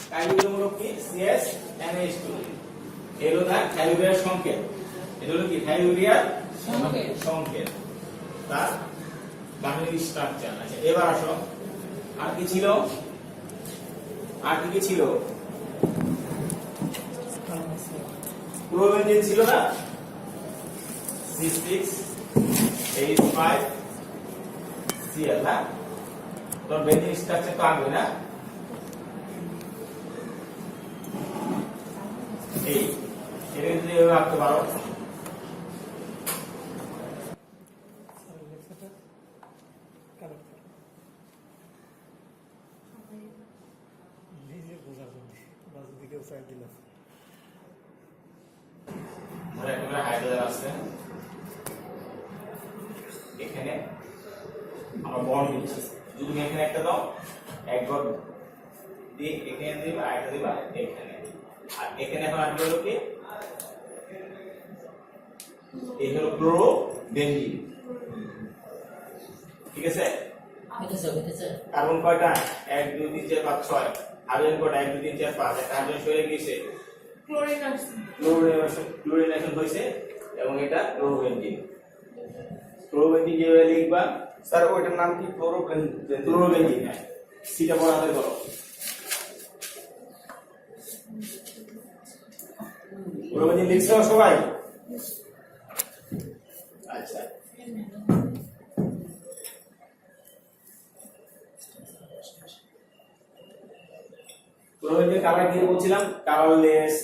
কার্বনিকমূলক কি CS NH2 এলো না থাইরোইডের সংকেত এটা হলো কি থাইরোইডের সংকেত তার গাণিতিক স্ট্রাকচার আচ্ছা এবার আসো আর কি ছিল প্রোবেনজিন ছিল না C6H5Cl না তো বেঞ্জিন স্ট্রাকচার তো আগে না এই এটা যদি এভাবে আঁকতে পারো হাইড্রোজেন আছে এখানে আমরা বন্ড দিচ্ছি যদি তুমি এখানে একটা দাও এক গড় দিয়ে এখানে দিবা আরেকটা দিবা এখানে আর এখানে এখন আসবে হলো কি এই হলো ক্লোরোবেনজিন ঠিক আছে কার্বন কয়টা 1 2 3 4 5 6 হাইড্রোজেন কয়টা 1 2 3 4 5 একটা হাইড্রোজেন সরে গিয়েছে ক্লোরিনেশন হয়েছে এবং এটা ক্লোরোবেনজিন যেভাবে লিখবা স্যার ওইটার নাম কি ক্লোরোবেনজিন হ্যাঁ সিটা বড় হাতে করো ক্লোরোবেনজিন লিখছো সবাই আচ্ছা ক্লোরোবেনজিন কালার কি বলছিলাম কালারলেস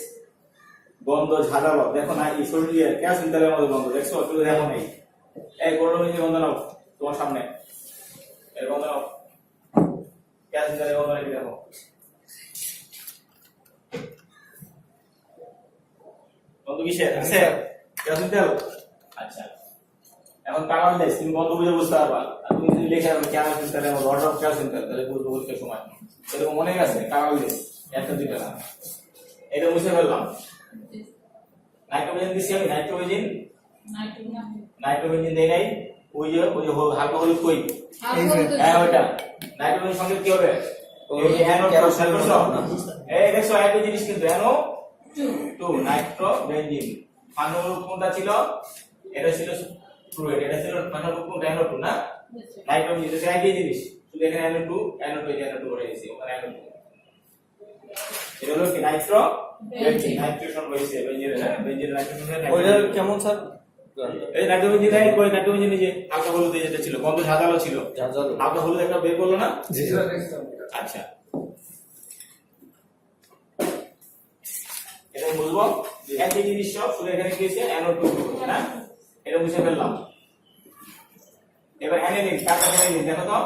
গন্ধ ঝাঁঝালো দেখো না এই শরীরের কেরোসিন তেলের মতো গন্ধ দেখছো তুমি দেখো নেই এই ক্লোরোবেনজিন গন্ধ নাও তোমার সামনে এর গন্ধ নাও কেরোসিন তেলের গন্ধ নাকি দেখো গন্ধ কিসের আছে কেরোসিন তেল আচ্ছা এখন কালারলেস তুমি গন্ধ বুঝতে পারবা আর তুমি যদি লিখে রাখো কেরোসিন তেলের মতো অর্ডার অফ কেরোসিন তেল তাহলে বুঝবো পরীক্ষার সময় এরকম মনে আছে কালারলেস একটা দুইটা না এটা মুছে ফেললাম নাইট্রোজেন দিছি আমি নাইট্রোজেন দেই নাই ওই যে হালকা হলুদ কই হ্যাঁ ওইটা নাইট্রোজেন সঙ্গে কি হবে এই NO এই দেখছো একই জিনিস কিন্তু NO2 নাইট্রোবেনজিন ফানুরূপ কোনটা ছিল এটা ছিল ফ্লুইড এটা ছিল ফানুরূপ কোনটা NO2 না নাইট্রোজেন এটা একই জিনিস শুধু এখানে NO2 করে দিয়েছি ওখানে NO2 এটা হলো কি নাইট্রোবেনজিন নাইট্রেশন হইছে বেনজিন নাইট্রেশন ওইটা কেমন স্যার এই নাইট্রোবেনজিন নাই কই নাইট্রোবেনজিন যে হালকা হলুদ যেটা ছিল গন্ধ ঝাঁঝালো ছিল হালকা হলুদ একটা বের করলো না জি স্যার আচ্ছা এটা বুঝবো একই জিনিস সব শুধু এখানে কি হইছে NO2 না এটা মুছে ফেললাম এবার অ্যানিলিন কাটা অ্যানিলিন দেখো তো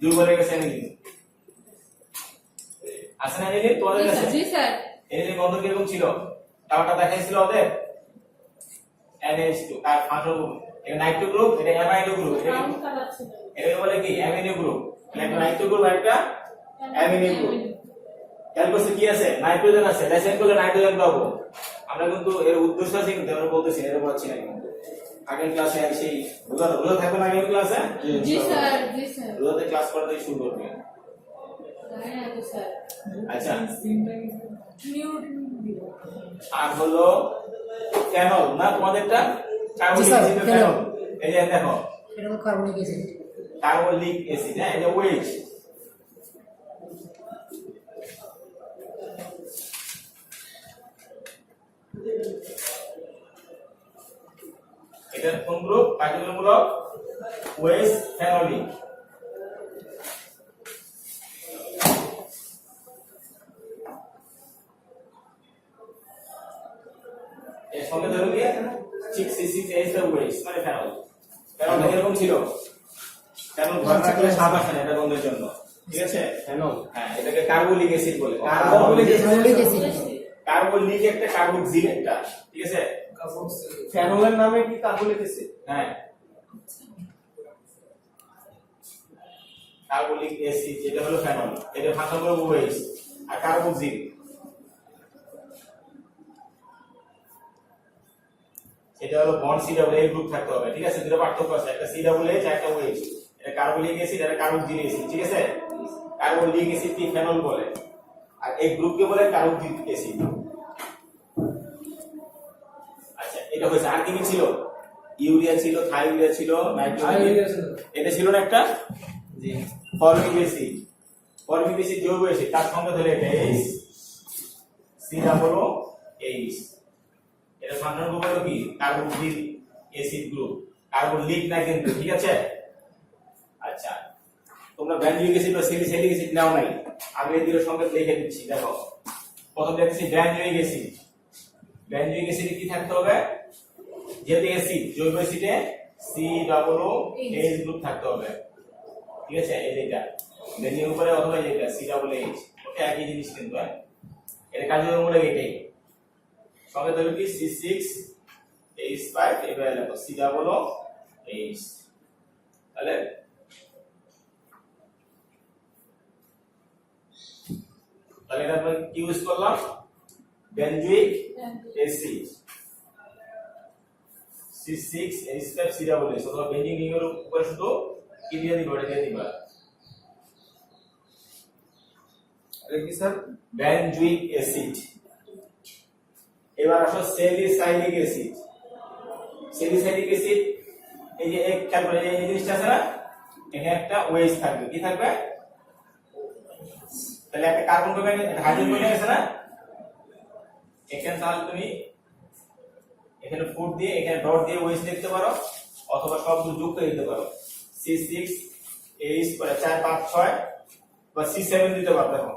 দুর্বল হয়ে গেছে অ্যানিলিন আসেন অ্যানিলিন তোমাদের কাছে জি স্যার অ্যানিলিন গন্ধ কিরকম ছিল কালারটা দেখাইছিল ওদের NH2 আর ফাংশন গ্রুপ এটা নাইট্রো গ্রুপ এটা অ্যামাইনো গ্রুপ এটা বলে কি অ্যামিনো গ্রুপ একটা নাইট্রো গ্রুপ আর একটা অ্যামিনো গ্রুপ ক্যালকুলাসে কি আছে নাইট্রোজেন আছে লেসেন করলে নাইট্রোজেন পাবো আমরা কিন্তু এর উদ্দেশ্য আছে কিন্তু আমরা বলতেছি এর বলছি না কিন্তু আগের ক্লাসে সেই রোজা থাকবে না আগের ক্লাসে জি স্যার রোজাতে ক্লাস করতে শুরু করবে আচ্ছা আর হলো ফেনল না তোমাদেরটা কার্বনিক অ্যাসিড ফেনল এই যে দেখো এটা কার্বনিক অ্যাসিড হ্যাঁ এটা ওয়েট এটা কোন গ্রুপ কার্বনমূলক ওয়েস ফেনলিক এর সঙ্গে ধরো কি 6C6H ওয়েস মানে ফেনল ফেনল এরকম ছিল ফেনল ঘর রাখলে সাপ আসে না এটা গন্ধের জন্য ঠিক আছে ফেনল হ্যাঁ এটাকে কার্বলিক অ্যাসিড বলে কার্বলিক একটা কার্বক্সিল একটা ঠিক আছে ফেনলের নামে কি কার্বলিক অ্যাসিড হ্যাঁ কার্বলিক অ্যাসিড যেটা হলো ফেনল এটা ফাংশন করবে ওয়েস আর কার্বক্সিল এটা হলো বন্ড সি ডাবল এ গ্রুপ থাকতে হবে ঠিক আছে দুটো পার্থক্য আছে একটা সি ডাবল এইচ আর একটা ওএইচ এটা কার্বলিক অ্যাসিড আর কার্বক্সিলিক অ্যাসিড ঠিক আছে কার্বলিক অ্যাসিড কি ফেনল বলে আর এই গ্রুপকে বলে কার্বক্সিলিক অ্যাসিড। আচ্ছা এটা হয়েছে। আর কি কি ছিল? ইউরিয়া ছিল, থাইউরিয়া ছিল, নাইট্রোজেন, এটা ছিল না একটা? জি। ফরমিক অ্যাসিড, ফরমিক অ্যাসিড যৌগ অ্যাসিড, তার সঙ্গে ধরে এটা H COOH, এটা সাধারণ গ্রুপ হলো কি কার্বক্সিলিক অ্যাসিড গ্রুপ, কার্বলিক না কিন্তু, ঠিক আছে? আচ্ছা তোমরা বেঞ্জয়িক অ্যাসিড বা স্যালিসাইলিক অ্যাসিড নাও নাই, আমি এই দুটোর সঙ্গে লিখে দিচ্ছি। দেখো প্রথম দেখছি বেঞ্জয়িক অ্যাসিড। বেঞ্জয়িক অ্যাসিডে কি থাকতে হবে? যেহেতু অ্যাসিড, জৈব অ্যাসিডে COOH গ্রুপ থাকতে হবে, ঠিক আছে? এই যেটা বেঞ্জিনের উপরে অথবা যেটা COOH, ওটা একই জিনিস কিন্তু। এর কার্যমূলক এটাই। সঙ্গে ধরো কি C6H5, এবারে লেখো COOH। তাহলে এটা আমরা কি ইউজ করলাম? বেঞ্জয়িক অ্যাসিড C6H5 COOH, অথবা বেঞ্জিন রিংয়ের উপরে শুধু কি দিয়ে দিবা? এটা দিয়ে দিবা। আরে কি স্যার? Benzoic acid. এবার আসো স্যালিসাইলিক অ্যাসিড। স্যালিসাইলিক অ্যাসিড এই যে এক খেয়াল করে এই জিনিসটা আছে না, এখানে একটা OH থাকবে। কি থাকবে? তাহলে একটা কার্বন কমে গেছে, হাইড্রোজেন কমে গেছে না, এখানে তাহলে তুমি এখানে ফুট দিয়ে এখানে ডট দিয়ে OH লিখতে পারো, অথবা সবগুলো যোগ করে দিতে পারো। C6H পরে 4 5 6 বা C7 দিতে পারো। দেখো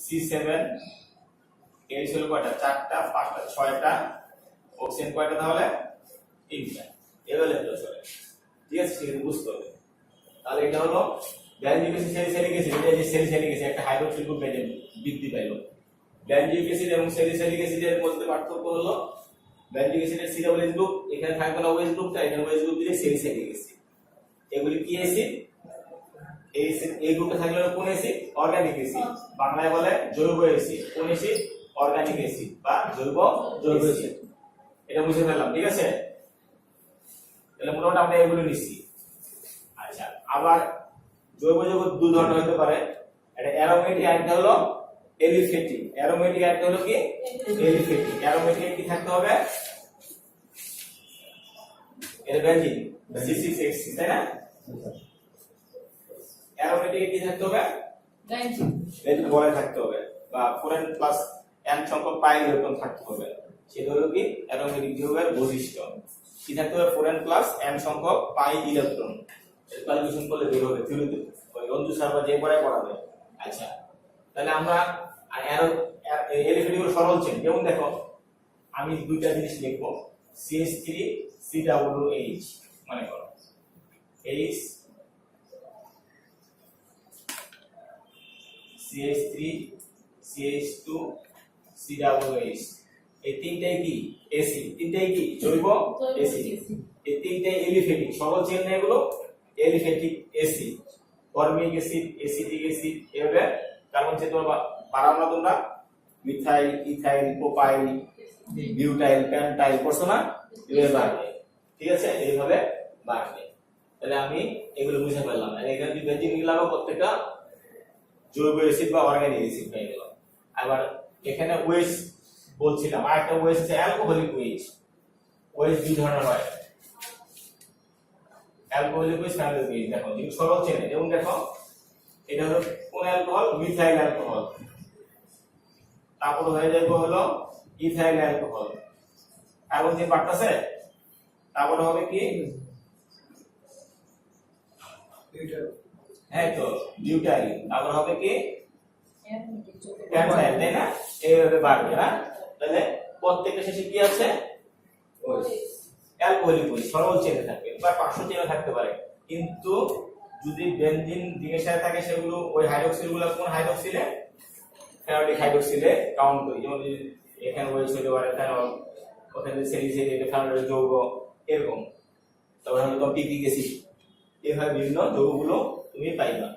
C7 H হলো কয়টা? 4টা, 5টা, 6টা, অক্সিজেন কয়টা? তাহলে 3টা। এভাবে লিখতে হবে, ঠিক আছে? সেটা বুঝতে হবে। তাহলে এটা হলো বেঞ্জয়িক অ্যাসিড, স্যালিসাইলিক অ্যাসিড। এটা যে স্যালিসাইলিক অ্যাসিড একটা হাইড্রোক্সিল গ্রুপ বৃদ্ধি পাইলো। বেঞ্জয়িক অ্যাসিড এবং স্যালিসাইলিক অ্যাসিডের মধ্যে পার্থক্য হলো বেঞ্জয়িক অ্যাসিডের COOH গ্রুপ, এখানে থাকবে না OH গ্রুপটা, এখানে OH গ্রুপ দিলে স্যালিসাইলিক অ্যাসিড। এগুলি কি অ্যাসিড? এই গ্রুপে থাকলে কোন অ্যাসিড? অর্গানিক অ্যাসিড, বাংলায় বলে জৈব অ্যাসিড। কোন অ্যাসিড? অর্গানিক অ্যাসিড বা জৈব অ্যাসিড। এটা বুঝে ফেললাম, ঠিক আছে? তাহলে মোটামুটি আমরা এগুলো নিচ্ছি। আচ্ছা আবার জৈব যৌগ দুই ধরনের হতে পারে, এটা অ্যারোমেটিক, একটা হলো এলিফ্যাটিক। অ্যারোমেটিক একটা হলো কি এলিফ্যাটিক। অ্যারোমেটিক কি থাকতে হবে? এটা বেঞ্জিন C6H6, তাই না? অ্যারোমেটিক কি থাকতে হবে? বেঞ্জিন বলে থাকতে হবে, বা 4n প্লাস n সংখ্যক পাই ইলেকট্রন থাকতে হবে। সেটা হলো কি অ্যারোমেটিক যৌগের বৈশিষ্ট্য। কি থাকতে হবে? 4n প্লাস n সংখ্যক পাই ইলেকট্রন। ক্যালকুলেশন করলে বের হবে থিওরিতে, ওই রঞ্জু স্যার বা যে পড়ায় পড়াবে। আচ্ছা তাহলে আমরা এলিফ্যাটিক সরল চেন, যেমন দেখো আমি দুইটা জিনিস লিখবো, CH3COOH, মনে করো H CH3 CH2 COOH, এই তিনটাই কি অ্যাসিড, তিনটাই কি জৈব অ্যাসিড। এই তিনটাই এলিফ্যাটিক সরল চেন না, এগুলো aliphatic acid. Formic acid, acetic acid, এভাবে কার্বন চেন বাড়াও না তোমরা, methyl, ethyl, propyl, butyl, pentyl করছো না, এভাবে বাড়বে, ঠিক আছে? এইভাবে বাড়বে। তাহলে আমি এগুলো বুঝে ফেললাম। আর এখানে যদি বেঞ্জিন লাগাবো, প্রত্যেকটা জৈব অ্যাসিড বা অর্গানিক অ্যাসিড হয়ে গেল। আবার এখানে OH বলছিলাম, আরেকটা OH আছে অ্যালকোহলিক OH। OH দুই ধরনের হয়, অ্যালকোহলিক OH, ফেনোলিক OH। দেখো যদি সরল চেনে, যেমন দেখো এটা হলো কোন অ্যালকোহল? Methyl alcohol. তারপর হয়ে যাবে হলো ইথাইল অ্যালকোহল। কার্বন চেন বাড়তেছে, তারপর হবে কি? হ্যাঁ তো বিউটাইল। তারপর হবে কি? পেন্টাইল, তাই না? এইভাবে বাড়বে না? তাহলে প্রত্যেকটা শেষে কি আছে? অ্যালকোহলিক OH সরল চেনে থাকবে বা পার্শ্ব চেনে থাকতে পারে, কিন্তু যদি বেনজিন রিংয়ের সাথে থাকে সেগুলো ওই হাইড্রোক্সিল গুলো কোন হাইড্রোক্সিলে? ফেনোলিক হাইড্রোক্সিলে কাউন্ট করি। যেমন এখানে OH হতে পারে ফেনল, ওখানে স্যালিসাইড, এটা ফেনলের যৌগ, এরকম। তারপর হলো পিপিক অ্যাসিড। এইভাবে বিভিন্ন যৌগগুলো তুমি পাইবা।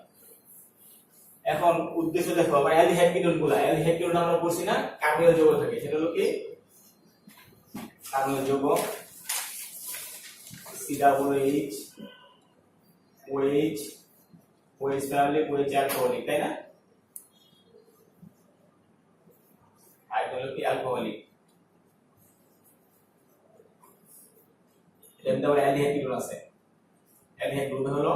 এখন উদ্দেশ্য দেখো, আবার অ্যালডিহাইড গুলো, অ্যালডিহাইড আমরা বলছি না কার্বনীয় যৌগ থাকে, সেটা হলো কি কার্বনীয় যৌগ COOH, OH, OH phenolic, OH alcoholic, তাই না? এটা হলো কি অ্যালকোহলিক, এর মধ্যে আবার অ্যালডিহাইড গ্রুপ আছে। অ্যালডিহাইড গ্রুপ হলো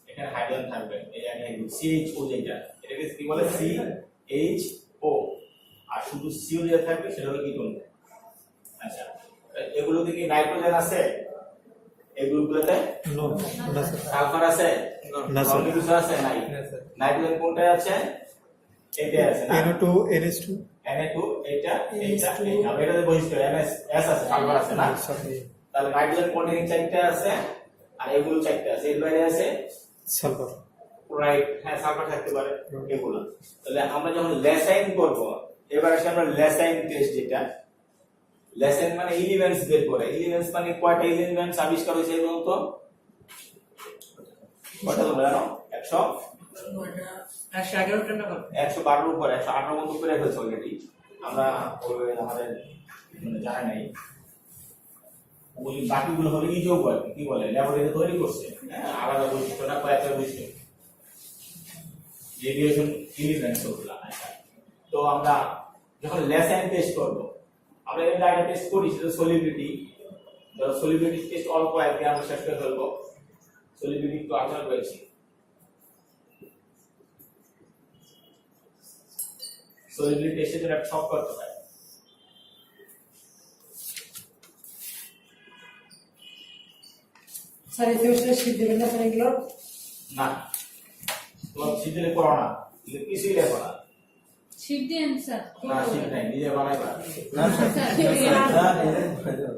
এখানে হাইড্রোজেন থাকবে, এই অ্যালডিহাইড গ্রুপ CHO যেটা, এটাকে কি বলে CHO, আর শুধু CO যেটা থাকবে সেটা হলো কিটোন। আচ্ছা, এগুলোতে কি নাইট্রোজেন আছে? এই গ্রুপগুলোতে নো না স্যার সালফার আছে? না স্যার কিছু আছে নাই? নাইট্রোজেন কোনটায় আছে? এটাই আছে না? NO2 NH2 Na2 এটা এটাতে বৈশিষ্ট্য NS S আছে, সালফার আছে না? তাহলে নাইট্রোজেন কন্টেনিং চারটা আছে আর এগুলো চারটা আছে, এর বাইরে আছে সালফার রাইট, হ্যাঁ সালফার থাকতে পারে এগুলো। তাহলে আমরা যখন লেসাইন করব, এবার আসলে আমরা লেসাইন টেস্ট, যেটা লেসাইন মানে এলিমেন্টস বের করে। এলিমেন্টস মানে কয়টা এলিমেন্টস আবিষ্কার হয়েছে বলুন তো? কয়টা তোমরা জানো? 111টা না 112 এর উপর 118 মতো করে ফেলছে অলরেডি। আমরা আমাদের জানা নাই ওই বাকিগুলো হলো ইজো বলে, কি বলে ল্যাবরেটরিতে তৈরি করছে, হ্যাঁ আলাদা বৈশিষ্ট্য না, কয়েকটা বৈশিষ্ট্য রেডিয়েশন এলিমেন্টস ওগুলা। আচ্ছা, তো আমরা যখন লেসাইন টেস্ট করব, আমরা এর আগে টেস্ট করি সেটা সলিবিলিটি। ধরো সলিবিলিটি টেস্ট অল্প একদিন আমরা শেষ করে ফেলবো, সলিবিলিটি একটু আলোচনা করেছি। সলিবিলিটি টেস্টের জন্য একটা শর্ট করতে হয়। স্যার এই সেমিস্টারে শীট দেবেন না স্যার এগুলো? না, তোমার সিজনে করো না, কিছুই লেখো না। শিট দেন স্যার। না শীত নাই, নিজে বানাইবা। না স্যার না এটা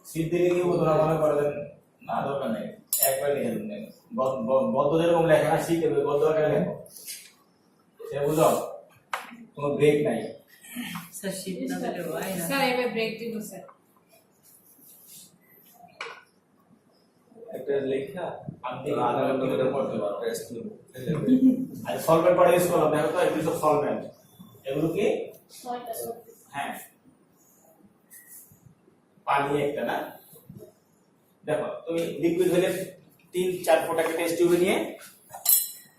শীত দিলে কি তোরা মনে করেন না, দরকার নেই, একবার লিখে দেন। গদ্য যেরকম লেখা না শীত হবে, গদ্য আকারে লেখো, সে বুঝো কোনো ব্রেক নাই। স্যার শীট না দিলে হয় না। স্যার এবার ব্রেক দিব স্যার। একটা লেখা আমি আধা ঘন্টা করে পড়তে পারো। টেস্ট করব। আর সলভেন্ট পড়ে ইউজ করো, দেখো তো এগুলো সব সলভেন্ট। এগুলো কি? হ্যাঁ পানি একটা না, দেখো তুমি লিকুইড হলে 3-4 ফোঁটাকে টেস্ট টিউবে নিয়ে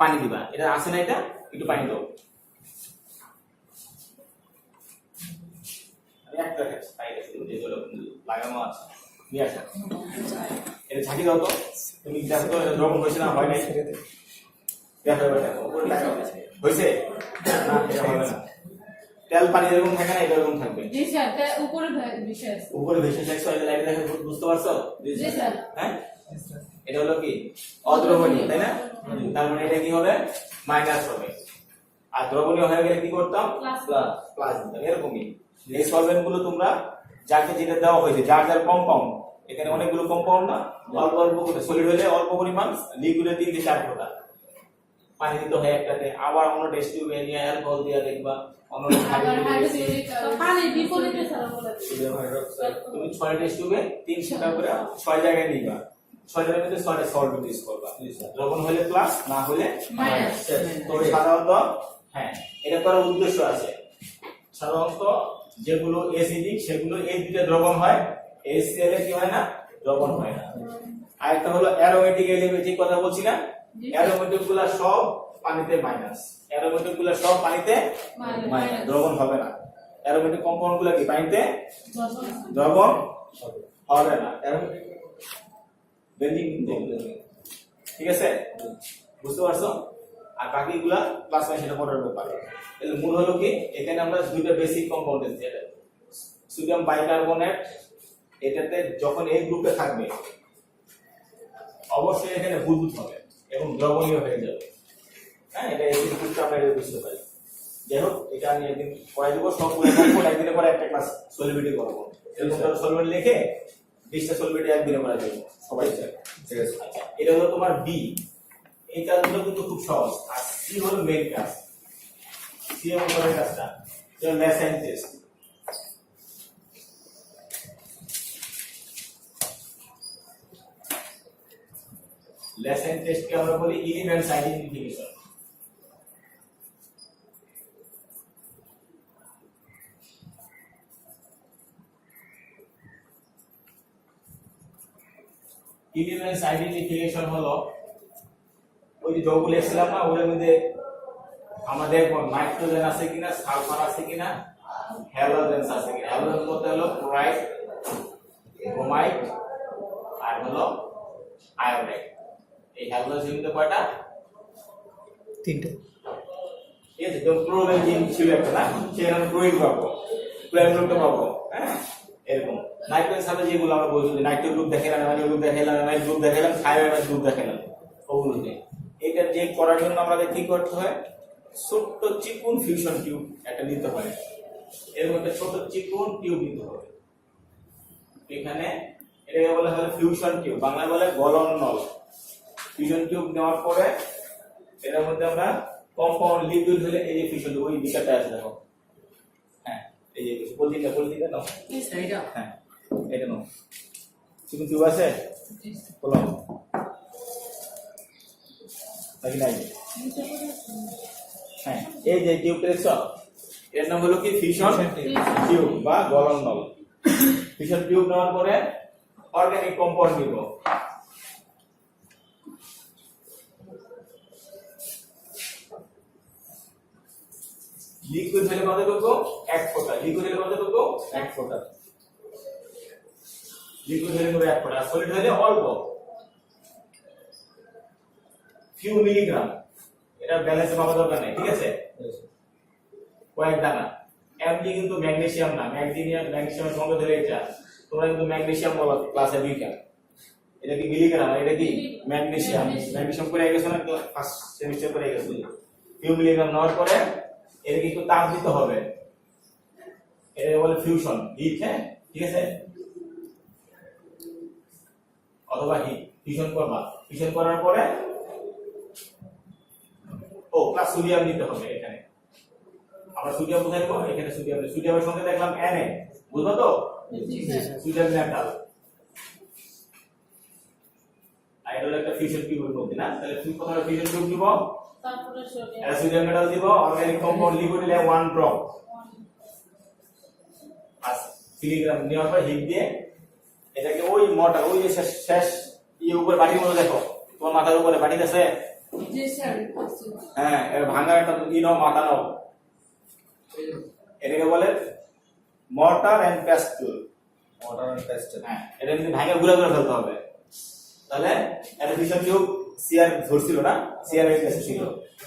পানি দিবা, এটা আছে না, এটা একটু পানি দাও, একটা পাইলে যে জল লাগানো আছে নিয়ে আসা, এটা ঝাঁকি দাও তো, তুমি দেখো তো এটা দ্রবণ হয়েছে না হয় নাই, দেখো এটা উপরে লাগাও হয়েছে না, এটা হবে না। তেল পানি এরকম থাকে না, এটা এরকম থাকবে। জি স্যার, তার উপরে ভেসে আছে। উপরে ভেসে থাকছে, এটা লাইট দেখে বুঝতে পারছো? জি স্যার। হ্যাঁ, এটা হলো কি অদ্রবণীয়, তাই না? তার মানে এটা কি হবে? মাইনাস হবে। আর দ্রবণীয় হয়ে গেলে কি করতাম? প্লাস। প্লাস দিতাম। এরকমই এই সলভেন্ট গুলো তোমরা যাকে যেটা দেওয়া হয়েছে, যার যার কম্পাউন্ড, এখানে অনেকগুলো কম্পাউন্ড না, অল্প অল্প করে সলিড হলে অল্প পরিমাণ, লিকুইডে 3-4 ফোঁটা পানি দিতে হয় একটাতে। আবার অন্য টেস্ট টিউবে নিয়ে অ্যালকোহল দিয়ে দেখবা, অন্য আবার হাইড্রোক্লোরিক পানি বিপরীতে স্যার বলে। তুমি 6 টেস্ট টিউবে 3 ফোঁটা করে 6 জায়গায় নিবা, 6 জায়গার মধ্যে 6টা সলভেন্ট ইউজ করবা। দ্রবণ হলে প্লাস, না হলে মাইনাস। তো সাধারণত হ্যাঁ, এটা করার উদ্দেশ্য আছে। সাধারণত যেগুলো অ্যাসিডিক সেগুলো এই দুটো দ্রবণ হয়, HCl এ কি হয় না, দ্রবণ হয় না। আরেকটা হলো অ্যারোমেটিক এলিমেন্ট, কথা বলছি না, অ্যারোমেটিক গুলা সব পানিতে মাইনাস, অ্যারোমেটিক গুলা সব পানিতে মাইনাস, দ্রবণ হবে না। অ্যারোমেটিক কম্পাউন্ড গুলা কি পানিতে দ্রবণ হবে না, বেন্ডিং, ঠিক আছে, বুঝতে পারছো? আর বাকিগুলা প্লাস মাইনাস সেটা পরের ব্যাপার। তাহলে মূল হলো কি, এখানে আমরা দুইটা বেসিক কম্পাউন্ড আছে, সোডিয়াম বাইকার্বনেট, এটাতে যখন এই গ্রুপে থাকবে অবশ্যই এখানে বুদবুদ হবে এবং দ্রবণীয় হয়ে যাবে। হ্যাঁ, এটা এই গ্রুপটা আমরা এটা বুঝতে পারি। যাই হোক, এটা আমি একদিন পড়াই দেবো, সবগুলো একদিনের পরে একটা ক্লাস সলিবিলিটি করবো, এরকম সলিবিলিটি লিখে 20টা সলিবিলিটি একদিনে করা যাবে, সবাই চায়, ঠিক আছে? আচ্ছা, এটা হলো তোমার বি, এই কাজগুলো কিন্তু খুব সহজ। আর সি হলো মেইন কাজ, সি এর পরের কাজটা যেমন লেসাইন টেস্ট। লেসাইন টেস্ট কে আমরা বলি এলিমেন্টস আইডেন্টিফিকেশন। এলিমেন্টস আইডেন্টিফিকেশন হলো ওই যে যৌগ লিখছিলাম না ওর মধ্যে আমাদের কোন নাইট্রোজেন আছে কিনা সালফার আছে কিনা হ্যালোজেনস আছে কিনা হ্যালোজেন বলতে হলো ক্লোরাইড ব্রোমাইড আর হলো আয়োডাইড এই হ্যালোজেন মধ্যে কয়টা তিনটে ঠিক আছে যেমন ক্লোরোবেনজিন ছিল একটা না সেখানে ক্লোরিন পাবো ক্লোরিনটা পাবো হ্যাঁ এরকম নাইট্রোজেন সাথে যেগুলো আমরা বলছি নাইট্রো গ্রুপ দেখাইলাম অ্যামাইনো গ্রুপ দেখাইলাম অ্যামাইনো গ্রুপ দেখাইলাম থাইরয়েড গ্রুপ দেখাইলাম ওগুলোতে এটা চেক করার জন্য আমাদের কি করতে হয় ছোট্ট চিকন ফিউশন টিউব একটা নিতে হয় এর মধ্যে ছোট চিকন টিউব নিতে হবে এখানে এটাকে বলা হয় ফিউশন টিউব বাংলায় বলে গলন নল ফিউশন টিউব নেওয়ার পরে এর মধ্যে আমরা কম্পাউন্ড লিকুইড হলে এই যে ফিউশন ওই বিকারটা আছে দেখো হ্যাঁ এই যে পলিথিনটা নাও এই সাইডা হ্যাঁ এটা নাও চিকন টিউব আছে বলো নাকি নাই হ্যাঁ এই যে টিউবটা দেখছো এর নাম হলো কি ফিউশন টিউব বা গলন নল ফিউশন টিউব নেওয়ার পরে অর্গানিক কম্পাউন্ড নিব লিকুইড হলে কতটুকু 1 ফোঁটা লিকুইড হলে কতটুকু 1 ফোঁটা লিকুইড হলে 1 ফোঁটা সলিড হলে অল্প ফিউ মিলিগ্রাম এটা ব্যালেন্স মাপা দরকার নেই ঠিক আছে কয়েক দানা এমনি কিন্তু ম্যাগনেসিয়াম না ম্যাগনেসিয়ামের সঙ্গে ধরে এটা তোমরা কিন্তু ম্যাগনেসিয়াম বলো ক্লাসে বিকা এটা কি মিলিগ্রাম এটা কি ম্যাগনেসিয়াম করে গেছো না ফার্স্ট সেমিস্টার করে গেছো ফিউ মিলিগ্রাম নেওয়ার পরে এর একটু তাপ দিতে হবে এটা বলে ফিউশন হিট হ্যাঁ ঠিক আছে অথবা হিট ফিউশন করবা ফিউশন করার পরে ও প্লাস সোডিয়াম নিতে হবে এখানে আমরা সোডিয়াম কোথায় নেব এখানে সোডিয়ামের সঙ্গে দেখলাম Na বুঝছো তো সোডিয়াম মেটাল আইডল একটা ফিউশন টিউবের মধ্যে না তাহলে তুমি কোথায় ফিউশন টিউব দিব তারপরে সোডিয়াম মেটাল দিব অর্গানিক কম্পাউন্ড লিকুইড হলে 1 ড্রপ আস মিলিগ্রাম নেওয়ার পর হিট দিয়ে এটাকে ওই মোটা ওই যে শেষ এই উপর বাটির মধ্যে দেখো তোমার মাথার উপরে বাটি আছে জি স্যার হ্যাঁ এর ভাঙা একটা ইনো মাথা নাও এটাকে বলে মর্টার এন্ড পেস্টুল হ্যাঁ এটা যদি ভাঙা গুঁড়া করে ফেলতে হবে তাহলে এটা ফিউশন টিউব সিআর ধরছিল না সিআর এর কাছে ছিল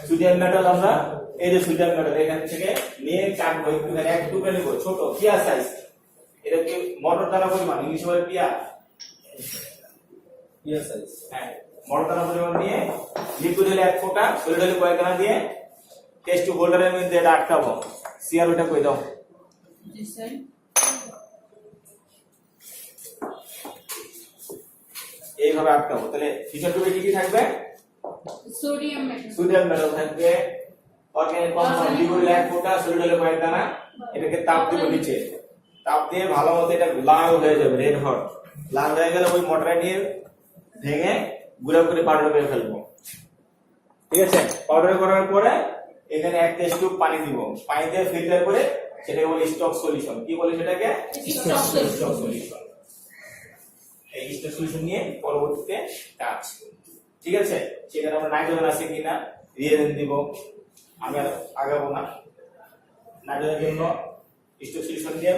সোডিয়াম মেটাল আমরা এই যে সোডিয়াম মেটাল এখান থেকে নিয়ে কাটবো এখানে এক টুকরা নিব ছোট পিয়া সাইজ এটা কি মটর দানা পরিমাণ ইংলিশ বলে পিয়া সাইজ হ্যাঁ মটর দানা পরিমাণ নিয়ে লিকুইড হলে 1 ফোঁটা সলিড হলে কয়েক দানা দিয়ে টেস্ট টিউব হোল্ডারের মধ্যে এটা আটকাবো সিআর ওটা কই দাও জি স্যার এইভাবে আটকাবো তাহলে ফিউশন টিউবে কি থাকবে সোডিয়াম মেটাল থাকবে অর্গানিক কম্পাউন্ড লিকুইড 1 ফোঁটা সলিড হলে কয়েক দানা এটাকে তাপ দেব নিচে তাপ দিয়ে ভালো মতো এটা লাল হয়ে যাবে রেড হট লাল হয়ে গেলে ওই মোটরে নিয়ে ভেঙে গুঁড়ো করে পাউডার করে ফেলবো ঠিক আছে পাউডার করার পরে এখানে এক টেস্ট টিউব পানি দিব পানি দিয়ে ফিল্টার করে সেটাকে বলে স্টক সলিউশন কি বলে সেটাকে স্টক সলিউশন এই স্টক সলিউশন নিয়ে পরবর্তীতে কাজ ঠিক আছে সেখানে আমরা নাইট্রোজেন আছে কিনা রিয়েজেন্ট দিব আমি আর আগাবো না নাইট্রোজেনের জন্য স্টক সলিউশন দিয়ে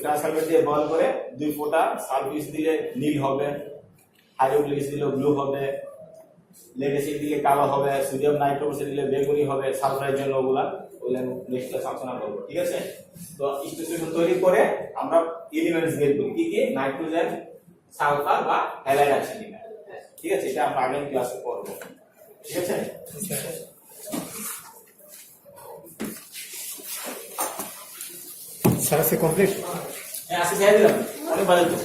ফেরাস সালফেট দিয়ে বল করে 2 ফোঁটা সালফিউরিক দিলে নীল হবে হাইড্রোক্লোরিক অ্যাসিড দিলে ব্লু হবে লেড অ্যাসিড দিলে কালো হবে সোডিয়াম নাইট্রোক্সাইড দিলে বেগুনি হবে সালফারের জন্য ওগুলা নেক্সট ক্লাস আলোচনা করব ঠিক আছে তো স্টক সলিউশন তৈরি করে আমরা এলিমেন্টস বের করি কি কি নাইট্রোজেন সালফার বা হ্যালাইড আছে কিনা ঠিক আছে এটা আমরা আগামী ক্লাসে করব ঠিক আছে স্যার সে কমপ্লিট হ্যাঁ আসি ছেড়ে দিলাম অনেক ভালো তো